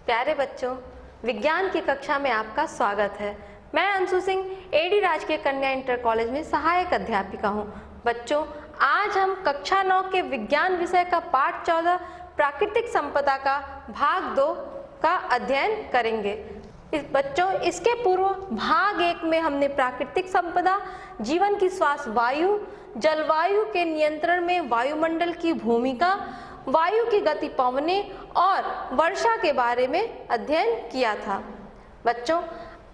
प्यारे बच्चों, विज्ञान की कक्षा में आपका स्वागत है। मैं अंशु सिंह एडी राजकीय कन्या इंटर कॉलेज में सहायक अध्यापिका हूं। बच्चों, आज हम कक्षा 9 के विज्ञान विषय का पाठ 14 प्राकृतिक संपदा का भाग 2 का अध्ययन करेंगे। बच्चों, इसके पूर्व भाग 1 में हमने प्राकृतिक संपदा, जीवन की श्वास वायु, जलवायु के नियंत्रण में वायुमंडल की भूमिका, वायु की गति पवने और वर्षा के बारे में अध्ययन किया था। बच्चों,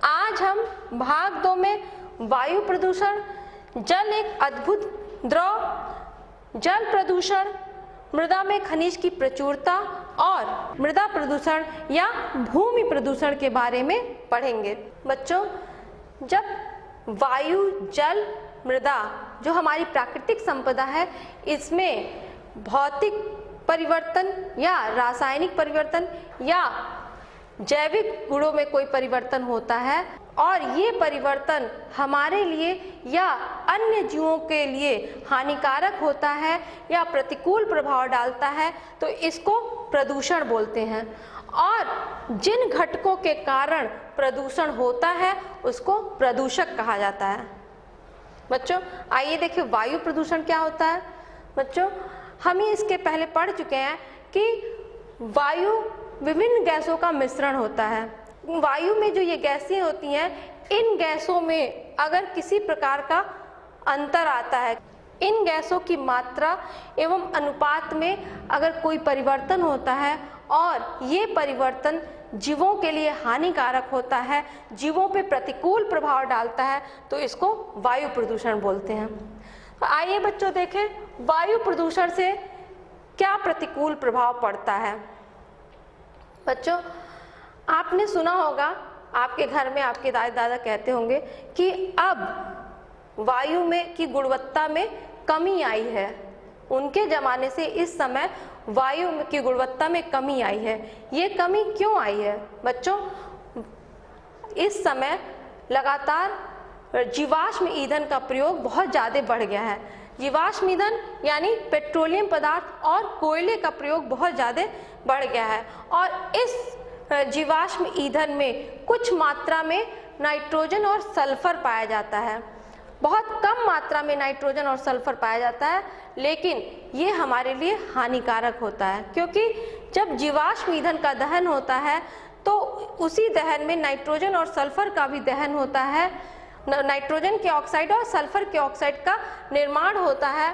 आज हम भाग 2 में वायु प्रदूषण, जल एक अद्भुत द्रव, जल प्रदूषण, मृदा में खनिज की प्रचुरता और मृदा प्रदूषण या भूमि प्रदूषण के बारे में पढ़ेंगे। बच्चों, जब वायु, जल, मृदा जो हमारी प्राकृतिक संपदा है, इसमें भौतिक परिवर्तन या रासायनिक परिवर्तन या जैविक गुणों में कोई परिवर्तन होता है और ये परिवर्तन हमारे लिए या अन्य जीवों के लिए हानिकारक होता है या प्रतिकूल प्रभाव डालता है, तो इसको प्रदूषण बोलते हैं। और जिन घटकों के कारण प्रदूषण होता है उसको प्रदूषक कहा जाता है। बच्चों, आइए देखिए वायु प्रदूषण क्या होता है। बच्चों, हम ही इसके पहले पढ़ चुके हैं कि वायु विभिन्न गैसों का मिश्रण होता है। वायु में जो ये गैसें होती हैं, इन गैसों में अगर किसी प्रकार का अंतर आता है, इन गैसों की मात्रा एवं अनुपात में अगर कोई परिवर्तन होता है और ये परिवर्तन जीवों के लिए हानिकारक होता है, जीवों पे प्रतिकूल प्रभाव डालता है, तो इसको वायु प्रदूषण बोलते हैं। तो आइए बच्चों देखें वायु प्रदूषण से क्या प्रतिकूल प्रभाव पड़ता है। बच्चों, आपने सुना होगा, आपके घर में आपके दादा दादा कहते होंगे कि अब वायु में की गुणवत्ता में कमी आई है। उनके ज़माने से इस समय वायु की गुणवत्ता में कमी आई है। ये कमी क्यों आई है? बच्चों, इस समय लगातार जीवाश्म ईंधन का प्रयोग बहुत ज़्यादा बढ़ गया है। जीवाश्म ईंधन यानी पेट्रोलियम पदार्थ और कोयले का प्रयोग बहुत ज़्यादा बढ़ गया है और इस जीवाश्म ईंधन में कुछ मात्रा में नाइट्रोजन और सल्फर पाया जाता है। बहुत कम मात्रा में नाइट्रोजन और सल्फर पाया जाता है, लेकिन ये हमारे लिए हानिकारक होता है, क्योंकि जब जीवाश्म ईंधन का दहन होता है तो उसी दहन में नाइट्रोजन और सल्फर का भी दहन होता है। नाइट्रोजन के ऑक्साइड और सल्फर के ऑक्साइड का निर्माण होता है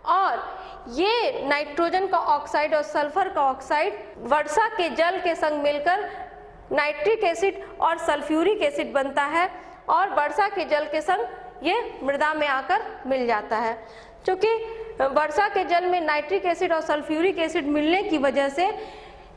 और ये नाइट्रोजन का ऑक्साइड और सल्फर का ऑक्साइड वर्षा के जल के संग मिलकर नाइट्रिक एसिड और सल्फ्यूरिक एसिड बनता है और वर्षा के जल के संग ये मृदा में आकर मिल जाता है। क्योंकि वर्षा के जल में नाइट्रिक एसिड और सल्फ्यूरिक एसिड मिलने की वजह से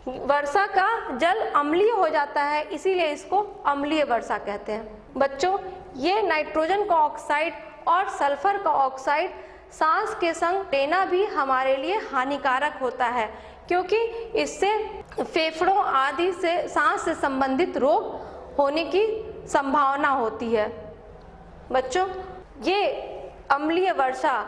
वर्षा का जल अम्लीय हो जाता है, इसीलिए इसको अम्लीय वर्षा कहते हैं। बच्चों, ये नाइट्रोजन का ऑक्साइड और सल्फर का ऑक्साइड सांस के संग लेना भी हमारे लिए हानिकारक होता है, क्योंकि इससे फेफड़ों आदि से सांस से संबंधित रोग होने की संभावना होती है। बच्चों, ये अम्लीय वर्षा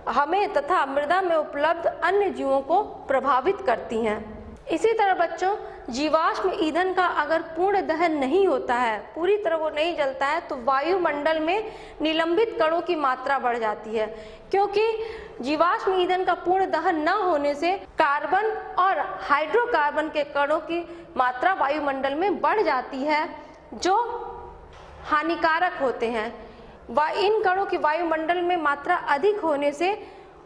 हमें तथा मृदा में उपलब्ध अन्य जीवों को प्रभावित करती हैं। इसी तरह बच्चों, जीवाश्म ईंधन का अगर पूर्ण दहन नहीं होता है, पूरी तरह वो नहीं जलता है, तो वायुमंडल में निलंबित कणों की मात्रा बढ़ जाती है, क्योंकि जीवाश्म ईंधन का पूर्ण दहन न होने से कार्बन और हाइड्रोकार्बन के कणों की मात्रा वायुमंडल में बढ़ जाती है, जो हानिकारक होते हैं। इन कणों की वायुमंडल में मात्रा अधिक होने से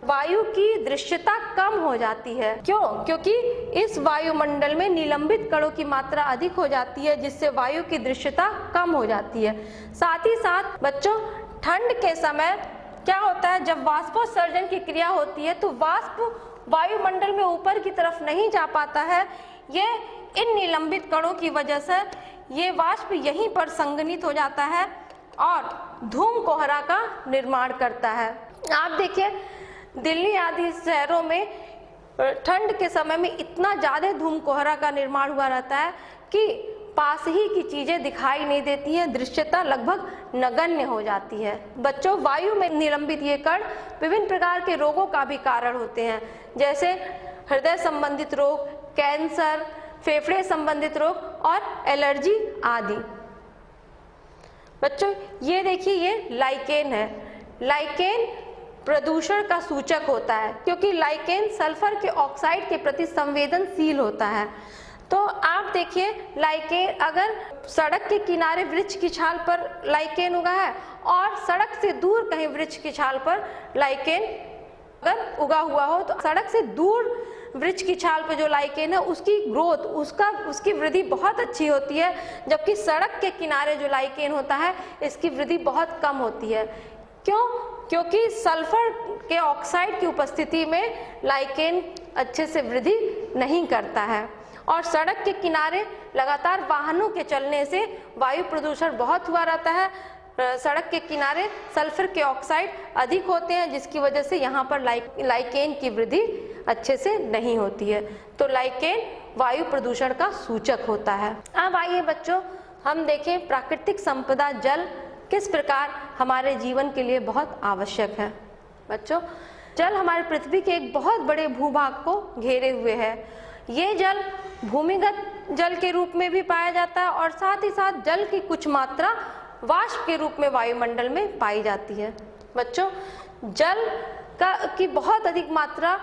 वायु की दृश्यता कम हो जाती है। क्यों? क्योंकि इस वायुमंडल में निलंबित कणों की मात्रा अधिक हो जाती है, जिससे वायु की दृश्यता कम हो जाती है। साथ ही साथ बच्चों, ठंड के समय क्या होता है, जब वाष्पोत्सर्जन की क्रिया होती है तो वाष्प वायुमंडल में ऊपर की तरफ नहीं जा पाता है। ये इन निलंबित कणों की वजह से ये वाष्प यहीं पर संघनित हो जाता है और धूम कोहरा का निर्माण करता है। आप देखिए, दिल्ली आदि शहरों में ठंड के समय में इतना ज़्यादा धूम कोहरा का निर्माण हुआ रहता है कि पास ही की चीज़ें दिखाई नहीं देती हैं, दृश्यता लगभग नगण्य हो जाती है। बच्चों, वायु में निलंबित ये कण विभिन्न प्रकार के रोगों का भी कारण होते हैं, जैसे हृदय संबंधित रोग, कैंसर, फेफड़े संबंधित रोग और एलर्जी आदि। बच्चों ये देखिए, ये लाइकेन है। लाइकेन प्रदूषण का सूचक होता है क्योंकि लाइकेन सल्फर के ऑक्साइड के प्रति संवेदनशील होता है। तो आप देखिए, लाइकेन अगर सड़क के किनारे वृक्ष की छाल पर लाइकेन उगा है और सड़क से दूर कहीं वृक्ष की छाल पर लाइकेन अगर उगा हुआ हो, तो सड़क से दूर वृक्ष की छाल पर जो लाइकेन है उसकी ग्रोथ, उसकी वृद्धि बहुत अच्छी होती है, जबकि सड़क के किनारे जो लाइकेन होता है इसकी वृद्धि बहुत कम होती है। क्यों? क्योंकि सल्फर के ऑक्साइड की उपस्थिति में लाइकेन अच्छे से वृद्धि नहीं करता है। और सड़क के किनारे लगातार वाहनों के चलने से वायु प्रदूषण बहुत हुआ रहता है। सड़क के किनारे सल्फर के ऑक्साइड अधिक होते हैं, जिसकी वजह से यहाँ पर लाइकेन की वृद्धि अच्छे से नहीं होती है। तो लाइकेन वायु प्रदूषण का सूचक होता है। अब आइए बच्चों, हम देखें प्राकृतिक संपदा जल किस प्रकार हमारे जीवन के लिए बहुत आवश्यक है। बच्चों, जल हमारे पृथ्वी के एक बहुत बड़े भूभाग को घेरे हुए है। ये जल भूमिगत जल के रूप में भी पाया जाता है और साथ ही साथ जल की कुछ मात्रा वाष्प के रूप में वायुमंडल में पाई जाती है। बच्चों, जल की बहुत अधिक मात्रा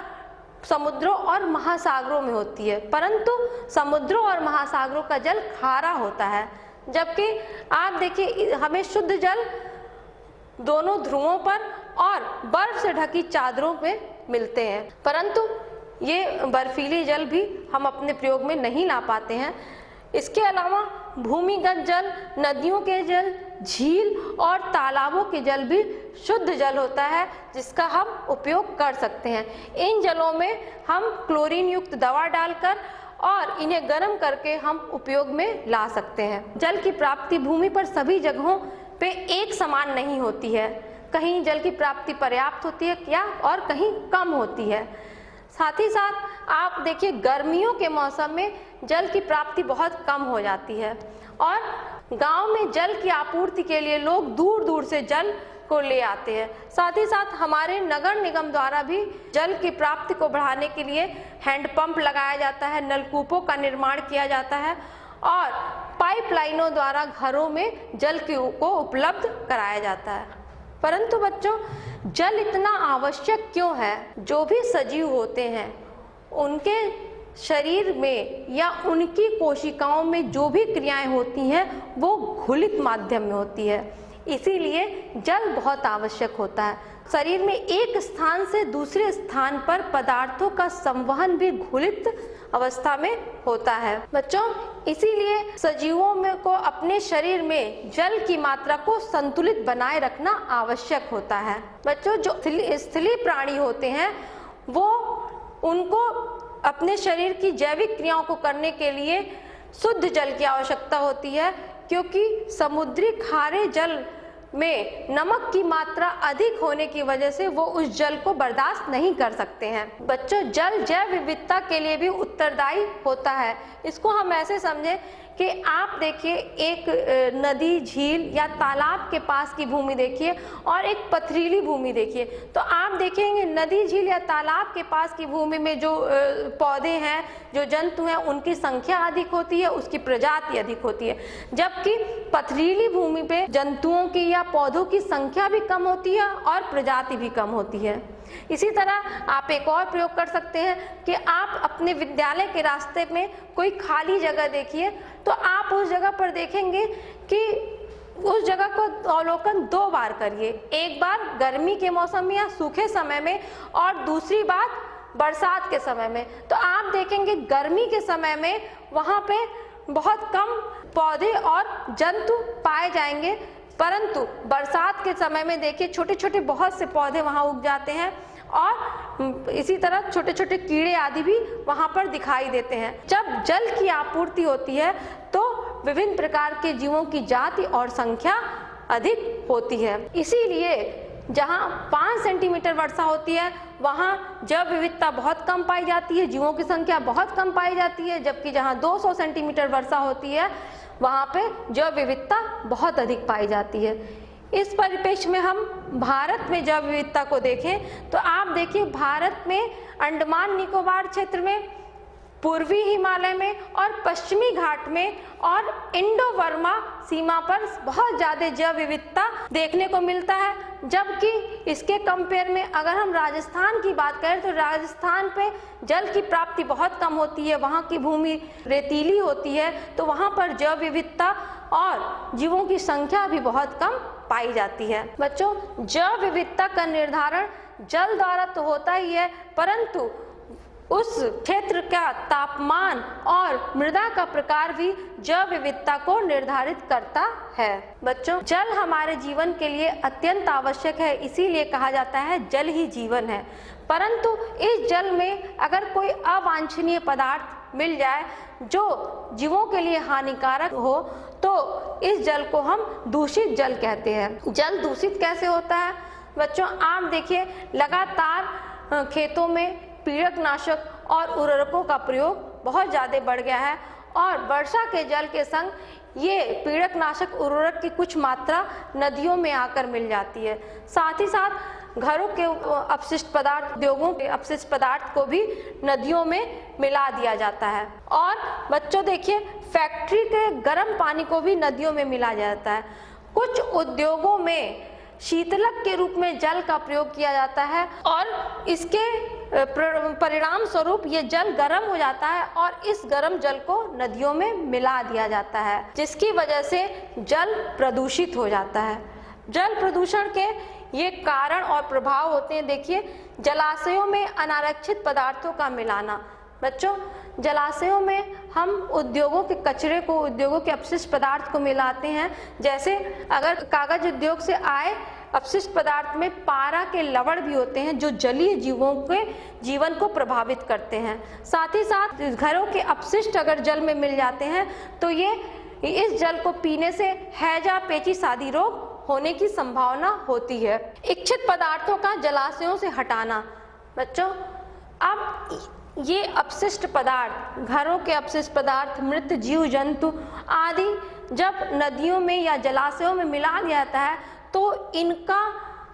समुद्रों और महासागरों में होती है, परंतु समुद्रों और महासागरों का जल खारा होता है, जबकि आप देखिए हमें शुद्ध जल दोनों ध्रुवों पर और बर्फ से ढकी चादरों में मिलते हैं, परंतु ये बर्फीली जल भी हम अपने प्रयोग में नहीं ला पाते हैं। इसके अलावा भूमिगत जल, नदियों के जल, झील और तालाबों के जल भी शुद्ध जल होता है, जिसका हम उपयोग कर सकते हैं। इन जलों में हम क्लोरीन युक्त दवा डालकर और इन्हें गर्म करके हम उपयोग में ला सकते हैं। जल की प्राप्ति भूमि पर सभी जगहों पे एक समान नहीं होती है। कहीं जल की प्राप्ति पर्याप्त होती है या और कहीं कम होती है। साथ ही साथ आप देखिए, गर्मियों के मौसम में जल की प्राप्ति बहुत कम हो जाती है और गांव में जल की आपूर्ति के लिए लोग दूर दूर से जल को ले आते हैं। साथ ही साथ हमारे नगर निगम द्वारा भी जल की प्राप्ति को बढ़ाने के लिए हैंडपंप लगाया जाता है, नलकूपों का निर्माण किया जाता है और पाइपलाइनों द्वारा घरों में जल को उपलब्ध कराया जाता है। परंतु बच्चों, जल इतना आवश्यक क्यों है? जो भी सजीव होते हैं उनके शरीर में या उनकी कोशिकाओं में जो भी क्रियाएं होती हैं वो घुलित माध्यम में होती है, इसीलिए जल बहुत आवश्यक होता है। शरीर में एक स्थान से दूसरे स्थान पर पदार्थों का संवहन भी घुलित अवस्था में होता है। बच्चों, इसीलिए सजीवों में को अपने शरीर में जल की मात्रा को संतुलित बनाए रखना आवश्यक होता है। बच्चों, जो स्थलीय प्राणी होते हैं वो उनको अपने शरीर की जैविक क्रियाओं को करने के लिए शुद्ध जल की आवश्यकता होती है, क्योंकि समुद्री खारे जल में नमक की मात्रा अधिक होने की वजह से वो उस जल को बर्दाश्त नहीं कर सकते हैं। बच्चों, जल जैव विविधता के लिए भी उत्तरदायी होता है। इसको हम ऐसे समझें कि आप देखिए, एक नदी, झील या तालाब के पास की भूमि देखिए और एक पथरीली भूमि देखिए, तो आप देखेंगे नदी, झील या तालाब के पास की भूमि में जो पौधे हैं, जो जंतु हैं, उनकी संख्या अधिक होती है, उसकी प्रजाति अधिक होती है, जबकि पथरीली भूमि पे जंतुओं की या पौधों की संख्या भी कम होती है और प्रजाति भी कम होती है। इसी तरह आप एक और प्रयोग कर सकते हैं कि आप अपने विद्यालय के रास्ते में कोई खाली जगह देखिए, तो आप उस जगह पर देखेंगे कि उस जगह को अवलोकन 2 बार करिए। एक बार गर्मी के मौसम में या सूखे समय में और दूसरी बार बरसात के समय में। तो आप देखेंगे गर्मी के समय में वहाँ पे बहुत कम पौधे और जंतु पाए जाएंगे, परंतु बरसात के समय में देखिए छोटे छोटे बहुत से पौधे वहाँ उग जाते हैं और इसी तरह छोटे छोटे कीड़े आदि भी वहाँ पर दिखाई देते हैं। जब जल की आपूर्ति होती है तो विभिन्न प्रकार के जीवों की जाति और संख्या अधिक होती है। इसीलिए जहाँ 5 सेंटीमीटर वर्षा होती है वहाँ जैव विविधता बहुत कम पाई जाती है, जीवों की संख्या बहुत कम पाई जाती है, जबकि जहाँ 200 सेंटीमीटर वर्षा होती है वहाँ पे जैव विविधता बहुत अधिक पाई जाती है। इस परिप्रेक्ष्य में हम भारत में जैव विविधता को देखें तो आप देखिए, भारत में अंडमान निकोबार क्षेत्र में पूर्वी हिमालय में और पश्चिमी घाट में और इंडो बर्मा सीमा पर बहुत ज़्यादा जैव विविधता देखने को मिलता है। जबकि इसके कंपेयर में अगर हम राजस्थान की बात करें तो राजस्थान पे जल की प्राप्ति बहुत कम होती है, वहाँ की भूमि रेतीली होती है, तो वहाँ पर जैव विविधता और जीवों की संख्या भी बहुत कम पाई जाती है। बच्चों, जैव विविधता का निर्धारण जल द्वारा तो होता ही है, परंतु उस क्षेत्र का तापमान और मृदा का प्रकार भी जैव विविधता को निर्धारित करता है। बच्चों, जल हमारे जीवन के लिए अत्यंत आवश्यक है, इसीलिए कहा जाता है जल ही जीवन है। परंतु इस जल में अगर कोई अवांछनीय पदार्थ मिल जाए जो जीवों के लिए हानिकारक हो तो इस जल को हम दूषित जल कहते हैं। जल दूषित कैसे होता है? बच्चों, आप देखिए लगातार खेतों में पीड़कनाशक और उर्वरकों का प्रयोग बहुत ज़्यादा बढ़ गया है और वर्षा के जल के संग ये पीड़कनाशक उर्वरक की कुछ मात्रा नदियों में आकर मिल जाती है। साथ ही साथ घरों के अपशिष्ट पदार्थ, उद्योगों के अपशिष्ट पदार्थ को भी नदियों में मिला दिया जाता है। और बच्चों देखिए, फैक्ट्री के गर्म पानी को भी नदियों में मिला जाता है। कुछ उद्योगों में शीतलक के रूप में जल का प्रयोग किया जाता है और इसके परिणाम स्वरूप ये जल गर्म हो जाता है और इस गर्म जल को नदियों में मिला दिया जाता है, जिसकी वजह से जल प्रदूषित हो जाता है। जल प्रदूषण के ये कारण और प्रभाव होते हैं। देखिए, जलाशयों में अनारक्षित पदार्थों का मिलाना। बच्चों, जलाशयों में हम उद्योगों के कचरे को, उद्योगों के अपशिष्ट पदार्थ को मिलाते हैं। जैसे अगर कागज उद्योग से आए अपशिष्ट पदार्थ में पारा के लवण भी होते हैं जो जलीय जीवों के जीवन को प्रभावित करते हैं। साथ ही साथ घरों के अपशिष्ट अगर जल में मिल जाते हैं तो ये इस जल को पीने से हैजा, पेचिश आदि रोग होने की संभावना होती है। इच्छित पदार्थों का जलाशयों से हटाना। बच्चों, अब ये अपशिष्ट पदार्थ, घरों के अपशिष्ट पदार्थ, मृत जीव जंतु आदि जब नदियों में या जलाशयों में मिला दिया जाता है तो इनका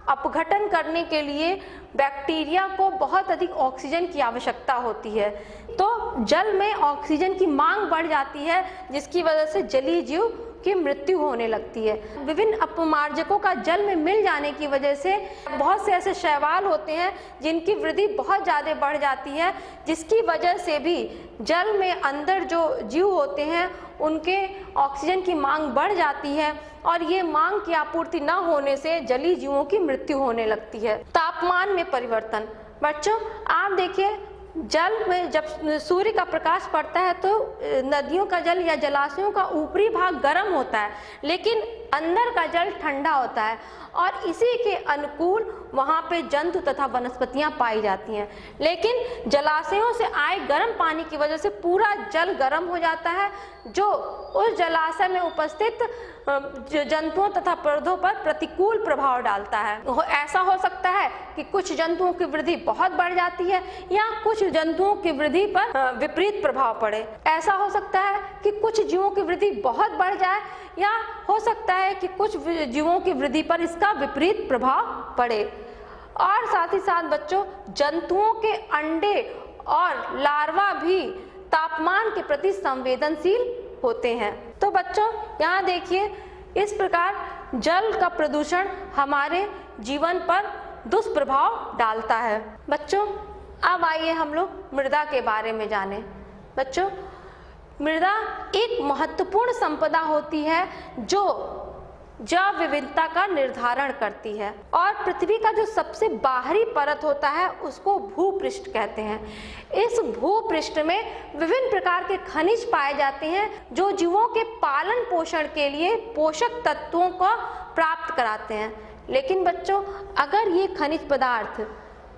अपघटन करने के लिए बैक्टीरिया को बहुत अधिक ऑक्सीजन की आवश्यकता होती है, तो जल में ऑक्सीजन की मांग बढ़ जाती है, जिसकी वजह से जलीय जीव की मृत्यु होने लगती है। विभिन्न अपमार्जकों का जल में मिल जाने की वजह से बहुत से ऐसे शैवाल होते हैं जिनकी वृद्धि बहुत ज़्यादा बढ़ जाती है, जिसकी वजह से भी जल में अंदर जो जीव होते हैं उनके ऑक्सीजन की मांग बढ़ जाती है और ये मांग की आपूर्ति न होने से जलीय जीवों की मृत्यु होने लगती है। तापमान में परिवर्तन। बच्चों, आप देखिए, जल में जब सूर्य का प्रकाश पड़ता है तो नदियों का जल या जलाशयों का ऊपरी भाग गर्म होता है, लेकिन अंदर का जल ठंडा होता है और इसी के अनुकूल वहाँ पे जंतु तथा वनस्पतियाँ पाई जाती हैं। लेकिन जलाशयों से आए गर्म पानी की वजह से पूरा जल गर्म हो जाता है, जो उस जलाशय में उपस्थित जंतुओं तथा पौधों पर प्रतिकूल प्रभाव डालता है। ऐसा हो सकता है कि कुछ जंतुओं की वृद्धि बहुत बढ़ जाती है या कुछ जंतुओं की वृद्धि पर विपरीत प्रभाव पड़े। ऐसा हो सकता है कि कुछ जीवों की वृद्धि बहुत बढ़ जाए या हो सकता है कि कुछ जीवों की वृद्धि पर इसका विपरीत प्रभाव पड़े। और साथ ही साथ बच्चों, जंतुओं के अंडे और लार्वा भी तापमान के प्रति संवेदनशील होते हैं। तो बच्चों, यहाँ देखिए, इस प्रकार जल का प्रदूषण हमारे जीवन पर दुष्प्रभाव डालता है। बच्चों, अब आइए हम लोग मृदा के बारे में जानें। बच्चों, मृदा एक महत्वपूर्ण संपदा होती है जो जैव विविधता का निर्धारण करती है और पृथ्वी का जो सबसे बाहरी परत होता है उसको भूपृष्ठ कहते हैं। इस भूपृष्ठ में विभिन्न प्रकार के खनिज पाए जाते हैं जो जीवों के पालन पोषण के लिए पोषक तत्वों को प्राप्त कराते हैं। लेकिन बच्चों, अगर ये खनिज पदार्थ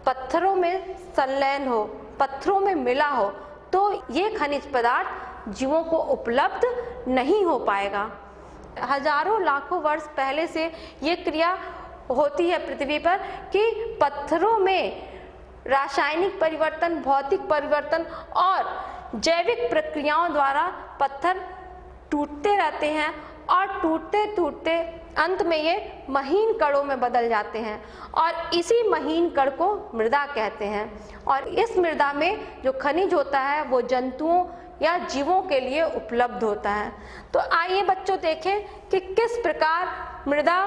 पत्थरों में संलयन हो, पत्थरों में मिला हो, तो ये खनिज पदार्थ जीवों को उपलब्ध नहीं हो पाएगा। हजारों लाखों वर्ष पहले से ये क्रिया होती है पृथ्वी पर कि पत्थरों में रासायनिक परिवर्तन, भौतिक परिवर्तन और जैविक प्रक्रियाओं द्वारा पत्थर टूटते रहते हैं और टूटते टूटते अंत में ये महीन कणों में बदल जाते हैं और इसी महीन कण को मृदा कहते हैं। और इस मृदा में जो खनिज होता है वो जंतुओं या जीवों के लिए उपलब्ध होता है। तो आइए बच्चों देखें कि किस प्रकार मृदा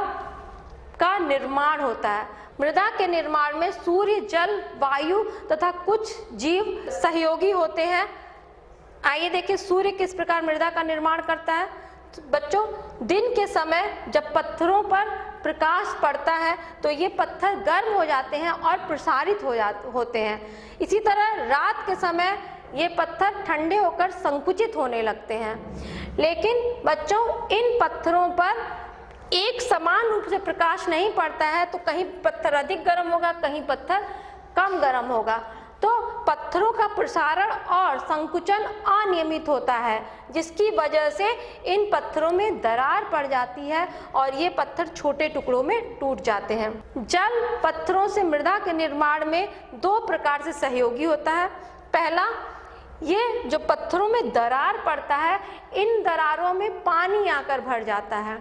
का निर्माण होता है। मृदा के निर्माण में सूर्य, जल, वायु तथा कुछ जीव सहयोगी होते हैं। आइए देखें सूर्य किस प्रकार मृदा का निर्माण करता है। बच्चों, दिन के समय जब पत्थरों पर प्रकाश पड़ता है तो ये पत्थर गर्म हो जाते हैं और प्रसारित होते हैं। इसी तरह रात के समय ये पत्थर ठंडे होकर संकुचित होने लगते हैं। लेकिन बच्चों, इन पत्थरों पर एक समान रूप से प्रकाश नहीं पड़ता है, तो कहीं पत्थर अधिक गर्म होगा, कहीं पत्थर कम गर्म होगा। तो पत्थरों का प्रसारण और संकुचन अनियमित होता है, जिसकी वजह से इन पत्थरों में दरार पड़ जाती है और ये पत्थर छोटे टुकड़ों में टूट जाते हैं। जल पत्थरों से मृदा के निर्माण में दो प्रकार से सहयोगी होता है। पहला, ये जो पत्थरों में दरार पड़ता है, इन दरारों में पानी आकर भर जाता है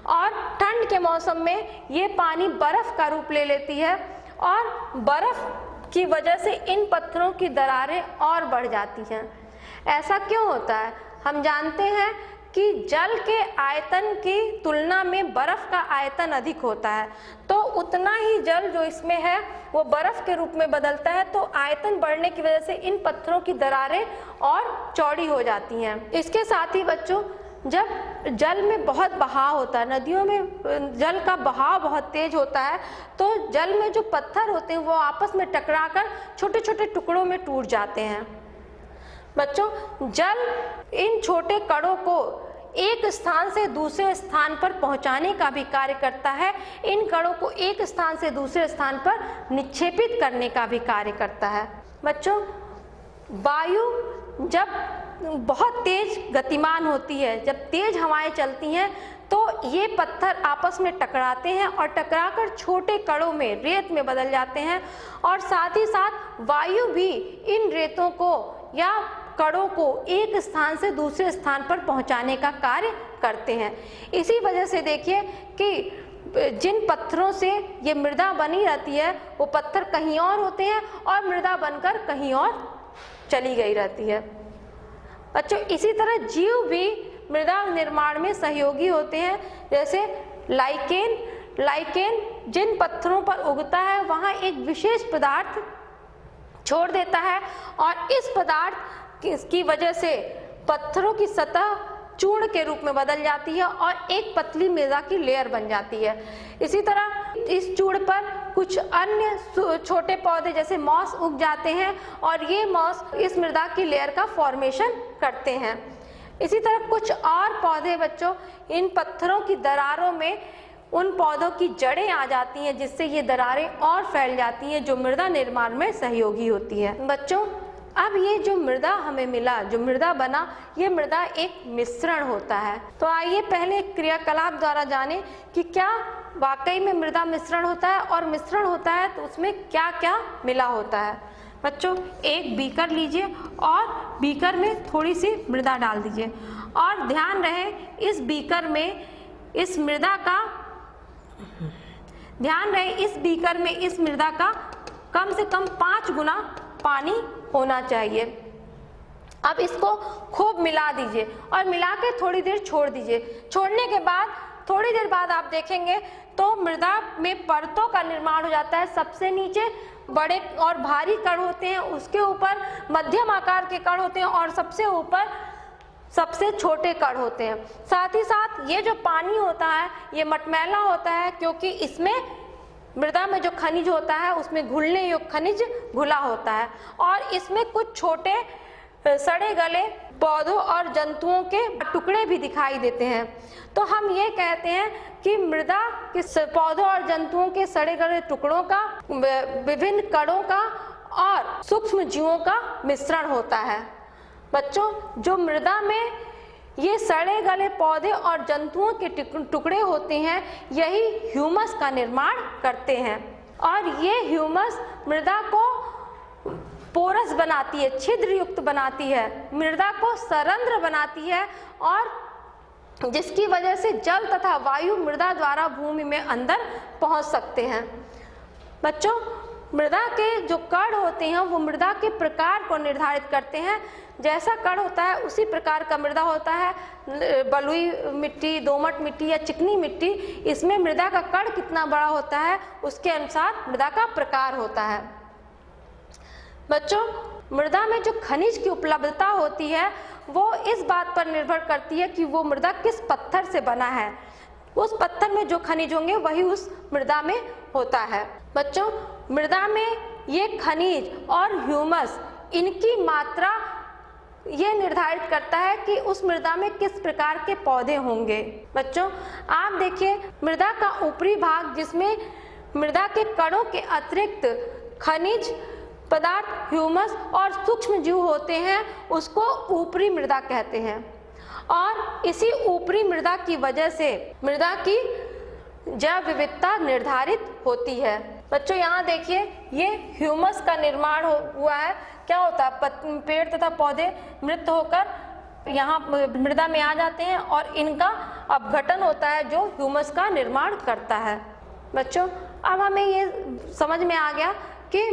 और ठंड के मौसम में ये पानी बर्फ का रूप ले लेती है और बर्फ की वजह से इन पत्थरों की दरारें और बढ़ जाती हैं। ऐसा क्यों होता है? हम जानते हैं कि जल के आयतन की तुलना में बर्फ का आयतन अधिक होता है, तो उतना ही जल जो इसमें है वो बर्फ के रूप में बदलता है, तो आयतन बढ़ने की वजह से इन पत्थरों की दरारें और चौड़ी हो जाती हैं। इसके साथ ही बच्चों, जब जल में बहुत बहाव होता है, नदियों में जल का बहाव बहुत तेज होता है, तो जल में जो पत्थर होते हैं वो आपस में टकराकर छोटे छोटे टुकड़ों में टूट जाते हैं। बच्चों, जल इन छोटे कणों को एक स्थान से दूसरे स्थान पर पहुंचाने का भी कार्य करता है। इन कणों को एक स्थान से दूसरे स्थान पर निक्षेपित करने का भी कार्य करता है। बच्चों, वायु जब बहुत तेज गतिमान होती है, जब तेज हवाएं चलती हैं, तो ये पत्थर आपस में टकराते हैं और टकराकर छोटे कणों में, रेत में बदल जाते हैं और साथ ही साथ वायु भी इन रेतों को या कणों को एक स्थान से दूसरे स्थान पर पहुंचाने का कार्य करते हैं। इसी वजह से देखिए कि जिन पत्थरों से ये मृदा बनी रहती है वो पत्थर कहीं और होते हैं और मृदा बनकर कहीं और चली गई रहती है। बच्चों, इसी तरह जीव भी मृदा निर्माण में सहयोगी होते हैं। जैसे लाइकेन जिन पत्थरों पर उगता है वहाँ एक विशेष पदार्थ छोड़ देता है और इस पदार्थ की वजह से पत्थरों की सतह चूर्ण के रूप में बदल जाती है और एक पतली मृदा की लेयर बन जाती है। इसी तरह इस चूर्ण पर कुछ अन्य छोटे पौधे जैसे मॉस उग जाते हैं और ये मॉस इस मृदा की लेयर का फॉर्मेशन करते हैं। इसी तरह कुछ और पौधे बच्चों, इन पत्थरों की दरारों में उन पौधों की जड़ें आ जाती हैं, जिससे ये दरारें और फैल जाती हैं, जो मृदा निर्माण में सहयोगी होती है। बच्चों, अब ये जो मृदा हमें मिला, जो मृदा बना, ये मृदा एक मिश्रण होता है। तो आइए पहले क्रियाकलाप द्वारा जानें कि क्या वाकई में मृदा मिश्रण होता है, और मिश्रण होता है तो उसमें क्या क्या मिला होता है। बच्चों, एक बीकर लीजिए और बीकर में थोड़ी सी मृदा डाल दीजिए और ध्यान रहे इस बीकर में इस मृदा का कम से कम 5 गुना पानी होना चाहिए। अब इसको खूब मिला दीजिए और मिला के थोड़ी देर छोड़ दीजिए। छोड़ने के बाद थोड़ी देर बाद आप देखेंगे तो मृदा में परतों का निर्माण हो जाता है। सबसे नीचे बड़े और भारी कण होते हैं, उसके ऊपर मध्यम आकार के कण होते हैं और सबसे ऊपर सबसे छोटे कण होते हैं। साथ ही साथ ये जो पानी होता है ये मटमैला होता है, क्योंकि इसमें मृदा में जो खनिज होता है उसमें घुलने योग्य खनिज घुला होता है और इसमें कुछ छोटे सड़े गले पौधों और जंतुओं के टुकड़े भी दिखाई देते हैं। तो हम ये कहते हैं कि मृदा के पौधों और जंतुओं के सड़े गले टुकड़ों का, विभिन्न कणों का और सूक्ष्म जीवों का मिश्रण होता है। बच्चों, जो मृदा में ये सड़े गले पौधे और जंतुओं के टुकड़े होते हैं, यही ह्यूमस का निर्माण करते हैं और ये ह्यूमस मृदा को पोरस बनाती है, छिद्र युक्त बनाती है, मृदा को सरंध्र बनाती है और जिसकी वजह से जल तथा वायु मृदा द्वारा भूमि में अंदर पहुंच सकते हैं। बच्चों, मृदा के जो कण होते हैं वो मृदा के प्रकार को निर्धारित करते हैं। जैसा कण होता है उसी प्रकार का मृदा होता है। बलुई मिट्टी, दोमट मिट्टी या चिकनी मिट्टी, इसमें मृदा का कण कितना बड़ा होता है उसके अनुसार मृदा का प्रकार होता है। बच्चों, मृदा में जो खनिज की उपलब्धता होती है वो इस बात पर निर्भर करती है कि वो मृदा किस पत्थर से बना है। उस पत्थर में जो खनिज होंगे वही उस मृदा में होता है। बच्चों, मृदा में ये खनिज और ह्यूमस, इनकी मात्रा ये निर्धारित करता है कि उस मृदा में किस प्रकार के पौधे होंगे। बच्चों, आप देखिए, मृदा का ऊपरी भाग जिसमें मृदा के कणों के अतिरिक्त खनिज पदार्थ, ह्यूमस और सूक्ष्म जीव होते हैं, उसको ऊपरी मृदा कहते हैं। और इसी ऊपरी मृदा की वजह से मृदा की जैव विविधता निर्धारित होती है। बच्चों, यहाँ देखिए, ये ह्यूमस का निर्माण हुआ है। क्या होता है, पेड़ तथा पौधे मृत होकर यहाँ मृदा में आ जाते हैं और इनका अपघटन होता है जो ह्यूमस का निर्माण करता है। बच्चों, अब हमें ये समझ में आ गया कि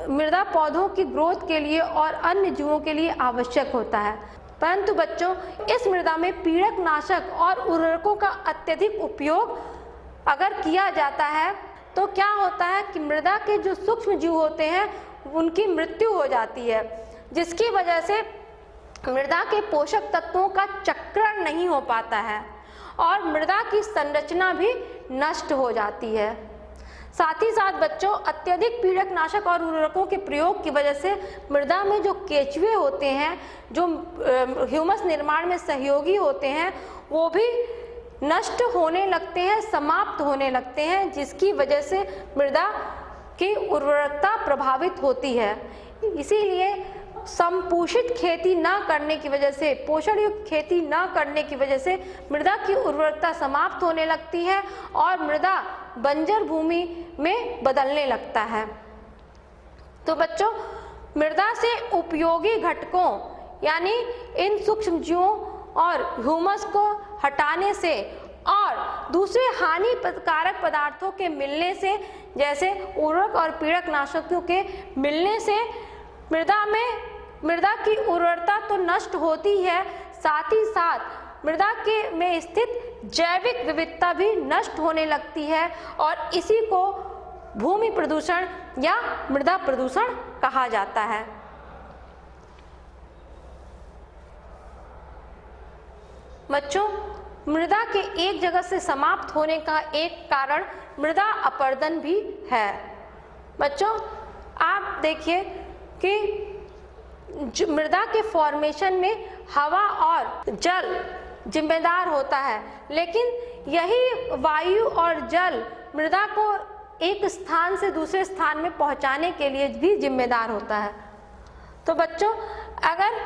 मृदा पौधों की ग्रोथ के लिए और अन्य जीवों के लिए आवश्यक होता है। परंतु बच्चों, इस मृदा में पीड़क नाशक और उर्वरकों का अत्यधिक उपयोग अगर किया जाता है तो क्या होता है कि मृदा के जो सूक्ष्म जीव होते हैं उनकी मृत्यु हो जाती है, जिसकी वजह से मृदा के पोषक तत्वों का चक्रण नहीं हो पाता है और मृदा की संरचना भी नष्ट हो जाती है। साथ ही साथ बच्चों, अत्यधिक पीड़क नाशक और उर्वरकों के प्रयोग की वजह से मृदा में जो केंचुए होते हैं, जो ह्यूमस निर्माण में सहयोगी होते हैं, वो भी नष्ट होने लगते हैं, समाप्त होने लगते हैं, जिसकी वजह से मृदा की उर्वरकता प्रभावित होती है। इसीलिए संपोषित खेती न करने की वजह से, पोषण युक्त खेती न करने की वजह से मृदा की उर्वरकता समाप्त होने लगती है और मृदा बंजर भूमि में बदलने लगता है। तो बच्चों, मृदा से उपयोगी घटकों यानी इन सूक्ष्म जीवों और ह्यूमस को हटाने से और दूसरे हानिकारक पदार्थों के मिलने से, जैसे उर्वरक और पीड़क नाशकों के मिलने से मृदा की उर्वरता तो नष्ट होती है, साथ ही साथ मृदा में स्थित जैविक विविधता भी नष्ट होने लगती है और इसी को भूमि प्रदूषण या मृदा प्रदूषण कहा जाता है। बच्चों, मृदा के एक जगह से समाप्त होने का एक कारण मृदा अपरदन भी है। बच्चों, आप देखिए कि मृदा के फॉर्मेशन में हवा और जल जिम्मेदार होता है, लेकिन यही वायु और जल मृदा को एक स्थान से दूसरे स्थान में पहुंचाने के लिए भी जिम्मेदार होता है। तो बच्चों, अगर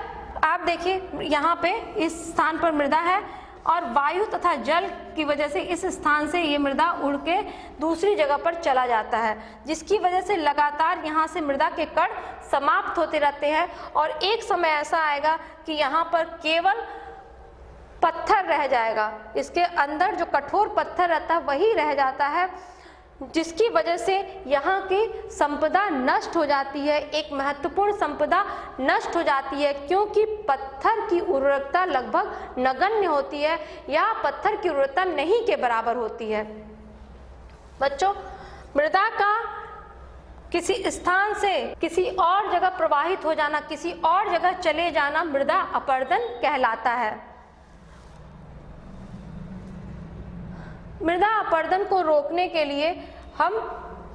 आप देखिए, यहाँ पे इस स्थान पर मृदा है और वायु तथा जल की वजह से इस स्थान से ये मृदा उड़ के दूसरी जगह पर चला जाता है, जिसकी वजह से लगातार यहाँ से मृदा के कण समाप्त होते रहते हैं और एक समय ऐसा आएगा कि यहाँ पर केवल पत्थर रह जाएगा। इसके अंदर जो कठोर पत्थर रहता है वही रह जाता है, जिसकी वजह से यहाँ की संपदा नष्ट हो जाती है। एक महत्वपूर्ण संपदा नष्ट हो जाती है क्योंकि पत्थर की उर्वरकता लगभग नगण्य होती है या पत्थर की उर्वरकता नहीं के बराबर होती है। बच्चों, मृदा का किसी स्थान से किसी और जगह प्रवाहित हो जाना, किसी और जगह चले जाना मृदा अपरदन कहलाता है। मृदा अपरदन को रोकने के लिए हम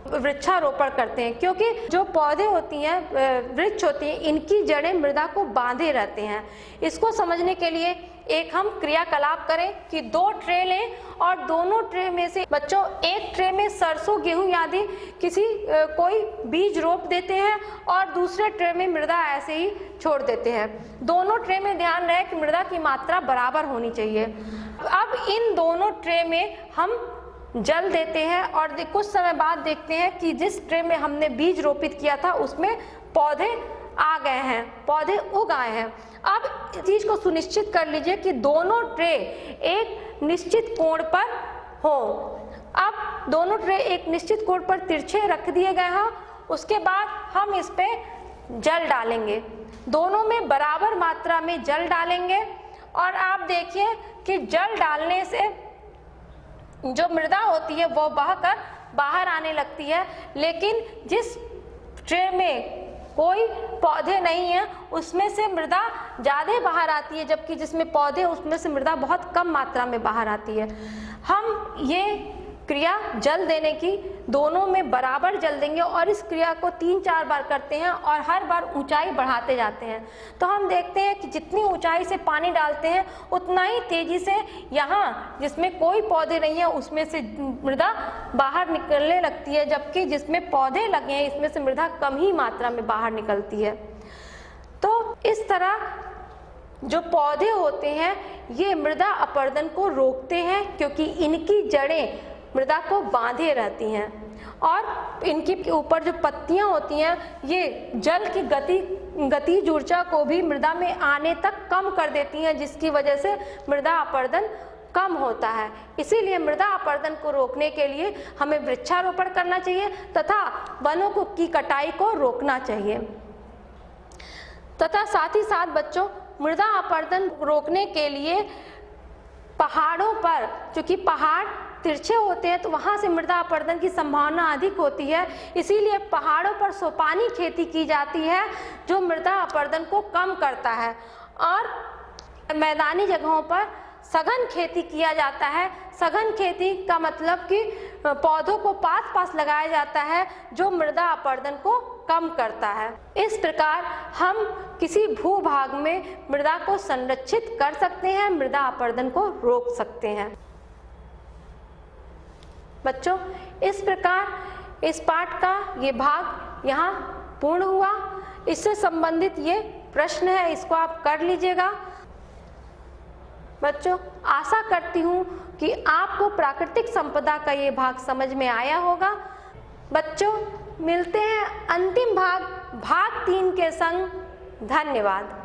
वृक्षारोपण करते हैं, क्योंकि जो पौधे होती हैं, वृक्ष होती हैं, इनकी जड़ें मृदा को बांधे रहते हैं। इसको समझने के लिए एक हम क्रियाकलाप करें कि 2 ट्रे लें और दोनों ट्रे में से बच्चों एक ट्रे में सरसों, गेहूं आदि कोई बीज रोप देते हैं और दूसरे ट्रे में मृदा ऐसे ही छोड़ देते हैं। दोनों ट्रे में ध्यान रहे कि मृदा की मात्रा बराबर होनी चाहिए। अब इन दोनों ट्रे में हम जल देते हैं और कुछ समय बाद देखते हैं कि जिस ट्रे में हमने बीज रोपित किया था उसमें पौधे आ गए हैं, पौधे उग आए हैं। अब इस चीज को सुनिश्चित कर लीजिए कि दोनों ट्रे एक निश्चित कोण पर हो। अब दोनों ट्रे एक निश्चित कोण पर तिरछे रख दिए गए हैं। उसके बाद हम इस पे जल डालेंगे, दोनों में बराबर मात्रा में जल डालेंगे। और आप देखिए कि जल डालने से जो मृदा होती है वो बहकर बाहर आने लगती है, लेकिन जिस ट्रे में कोई पौधे नहीं है उसमें से मृदा ज़्यादा बाहर आती है, जबकि जिसमें पौधे उसमें से मृदा बहुत कम मात्रा में बाहर आती है। हम ये क्रिया जल देने की दोनों में बराबर जल देंगे और इस क्रिया को 3-4 बार करते हैं और हर बार ऊंचाई बढ़ाते जाते हैं। तो हम देखते हैं कि जितनी ऊंचाई से पानी डालते हैं उतना ही तेजी से यहाँ जिसमें कोई पौधे नहीं है उसमें से मृदा बाहर निकलने लगती है, जबकि जिसमें पौधे लगे हैं इसमें से मृदा कम ही मात्रा में बाहर निकलती है। तो इस तरह जो पौधे होते हैं ये मृदा अपरदन को रोकते हैं, क्योंकि इनकी जड़ें मृदा को बांधे रहती हैं और इनके ऊपर जो पत्तियां होती हैं ये जल की गतिज ऊर्जा को भी मृदा में आने तक कम कर देती हैं, जिसकी वजह से मृदा अपरदन कम होता है। इसीलिए मृदा अपरदन को रोकने के लिए हमें वृक्षारोपण करना चाहिए तथा वनों की कटाई को रोकना चाहिए। तथा साथ ही साथ बच्चों, मृदा अपरदन रोकने के लिए पहाड़ों पर, चूंकि पहाड़ तिरछे होते हैं तो वहाँ से मृदा अपरदन की संभावना अधिक होती है, इसीलिए पहाड़ों पर सोपानी खेती की जाती है जो मृदा अपरदन को कम करता है। और मैदानी जगहों पर सघन खेती किया जाता है। सघन खेती का मतलब कि पौधों को पास पास लगाया जाता है जो मृदा अपरदन को कम करता है। इस प्रकार हम किसी भूभाग में मृदा को संरक्षित कर सकते हैं, मृदा अपरदन को रोक सकते हैं। बच्चों, इस प्रकार इस पाठ का ये भाग यहाँ पूर्ण हुआ। इससे संबंधित ये प्रश्न है, इसको आप कर लीजिएगा। बच्चों, आशा करती हूँ कि आपको प्राकृतिक संपदा का ये भाग समझ में आया होगा। बच्चों, मिलते हैं अंतिम भाग 3 के संग। धन्यवाद।